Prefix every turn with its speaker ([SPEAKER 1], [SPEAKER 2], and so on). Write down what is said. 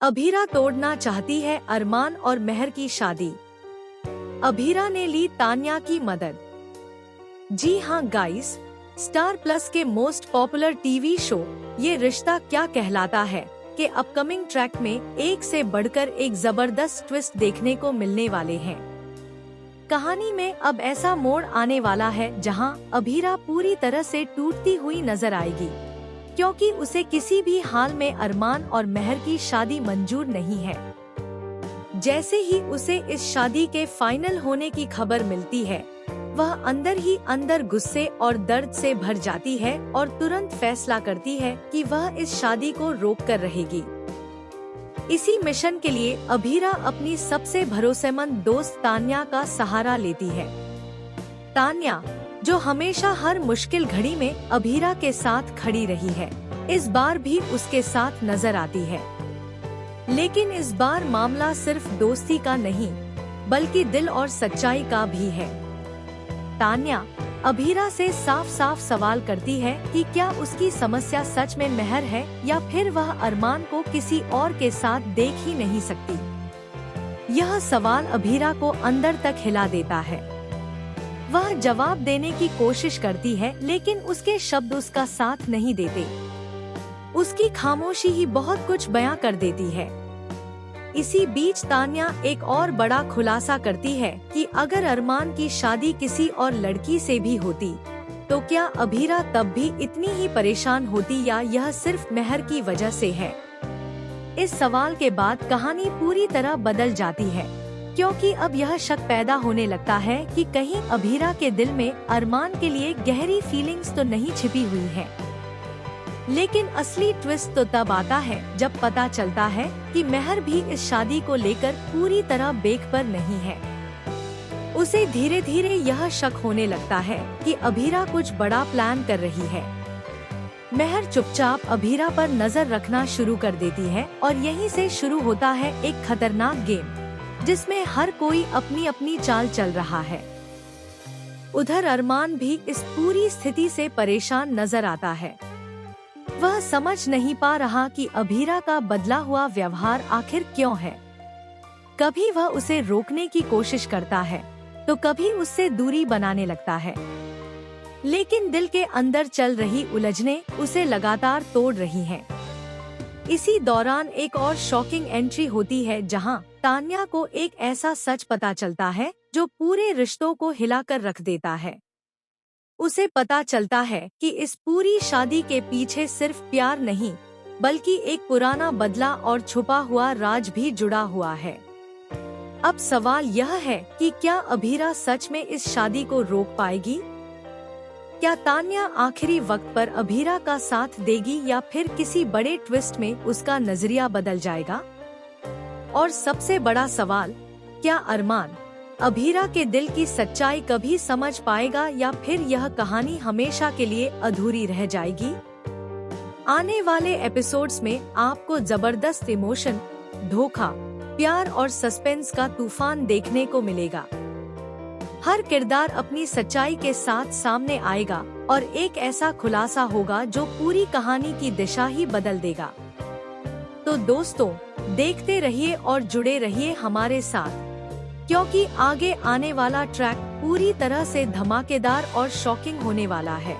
[SPEAKER 1] अभीरा तोड़ना चाहती है अरमान और मेहर की शादी। अभीरा ने ली तान्या की मदद। जी हाँ गाइस, स्टार प्लस के मोस्ट पॉपुलर टीवी शो ये रिश्ता क्या कहलाता है के अपकमिंग ट्रैक में एक से बढ़कर एक जबरदस्त ट्विस्ट देखने को मिलने वाले हैं। कहानी में अब ऐसा मोड़ आने वाला है जहां अभीरा पूरी तरह से टूटती हुई नजर आएगी, क्योंकि उसे किसी भी हाल में अरमान और मेहर की शादी मंजूर नहीं है। जैसे ही उसे इस शादी के फाइनल होने की खबर मिलती है, वह अंदर ही अंदर गुस्से और दर्द से भर जाती है और तुरंत फैसला करती है कि वह इस शादी को रोक कर रहेगी। इसी मिशन के लिए अभीरा अपनी सबसे भरोसेमंद दोस्त तान्या का सहारा लेती है। तान्या, जो हमेशा हर मुश्किल घड़ी में अभीरा के साथ खड़ी रही है, इस बार भी उसके साथ नजर आती है। लेकिन इस बार मामला सिर्फ दोस्ती का नहीं, बल्कि दिल और सच्चाई का भी है। तान्या अभीरा से साफ साफ सवाल करती है कि क्या उसकी समस्या सच में मेहर है या फिर वह अरमान को किसी और के साथ देख ही नहीं सकती। यह सवाल अभीरा को अंदर तक हिला देता है। वह जवाब देने की कोशिश करती है, लेकिन उसके शब्द उसका साथ नहीं देते। उसकी खामोशी ही बहुत कुछ बयां कर देती है। इसी बीच तान्या एक और बड़ा खुलासा करती है कि अगर अरमान की शादी किसी और लड़की से भी होती, तो क्या अभीरा तब भी इतनी ही परेशान होती या यह सिर्फ मेहर की वजह से है। इस सवाल के बाद कहानी पूरी तरह बदल जाती है, क्योंकि अब यह शक पैदा होने लगता है कि कहीं अभीरा के दिल में अरमान के लिए गहरी फीलिंग्स तो नहीं छिपी हुई है। लेकिन असली ट्विस्ट तो तब आता है जब पता चलता है कि मेहर भी इस शादी को लेकर पूरी तरह बेखबर नहीं है। उसे धीरे धीरे यह शक होने लगता है कि अभीरा कुछ बड़ा प्लान कर रही है। मेहर चुपचाप अभीरा पर नजर रखना शुरू कर देती है और यहीं से शुरू होता है एक खतरनाक गेम, जिसमें हर कोई अपनी अपनी चाल चल रहा है। उधर अरमान भी इस पूरी स्थिति से परेशान नजर आता है। वह समझ नहीं पा रहा कि अभीरा का बदला हुआ व्यवहार आखिर क्यों है। कभी वह उसे रोकने की कोशिश करता है, तो कभी उससे दूरी बनाने लगता है। लेकिन दिल के अंदर चल रही उलझनें उसे लगातार तोड़ रही हैं। इसी दौरान एक और शॉकिंग एंट्री होती है, जहां तान्या को एक ऐसा सच पता चलता है जो पूरे रिश्तों को हिलाकर रख देता है। उसे पता चलता है कि इस पूरी शादी के पीछे सिर्फ प्यार नहीं, बल्कि एक पुराना बदला और छुपा हुआ राज भी जुड़ा हुआ है। अब सवाल यह है कि क्या अभीरा सच में इस शादी को रोक पाएगी? क्या तान्या आखिरी वक्त पर अभीरा का साथ देगी या फिर किसी बड़े ट्विस्ट में उसका नजरिया बदल जाएगा? और सबसे बड़ा सवाल, क्या अरमान अभीरा के दिल की सच्चाई कभी समझ पाएगा या फिर यह कहानी हमेशा के लिए अधूरी रह जाएगी? आने वाले एपिसोड्स में आपको जबरदस्त इमोशन, धोखा, प्यार और सस्पेंस का तूफान देखने को मिलेगा। हर किरदार अपनी सच्चाई के साथ सामने आएगा और एक ऐसा खुलासा होगा जो पूरी कहानी की दिशा ही बदल देगा। तो दोस्तों, देखते रहिए और जुड़े रहिए हमारे साथ, क्योंकि आगे आने वाला ट्रैक पूरी तरह से धमाकेदार और शॉकिंग होने वाला है।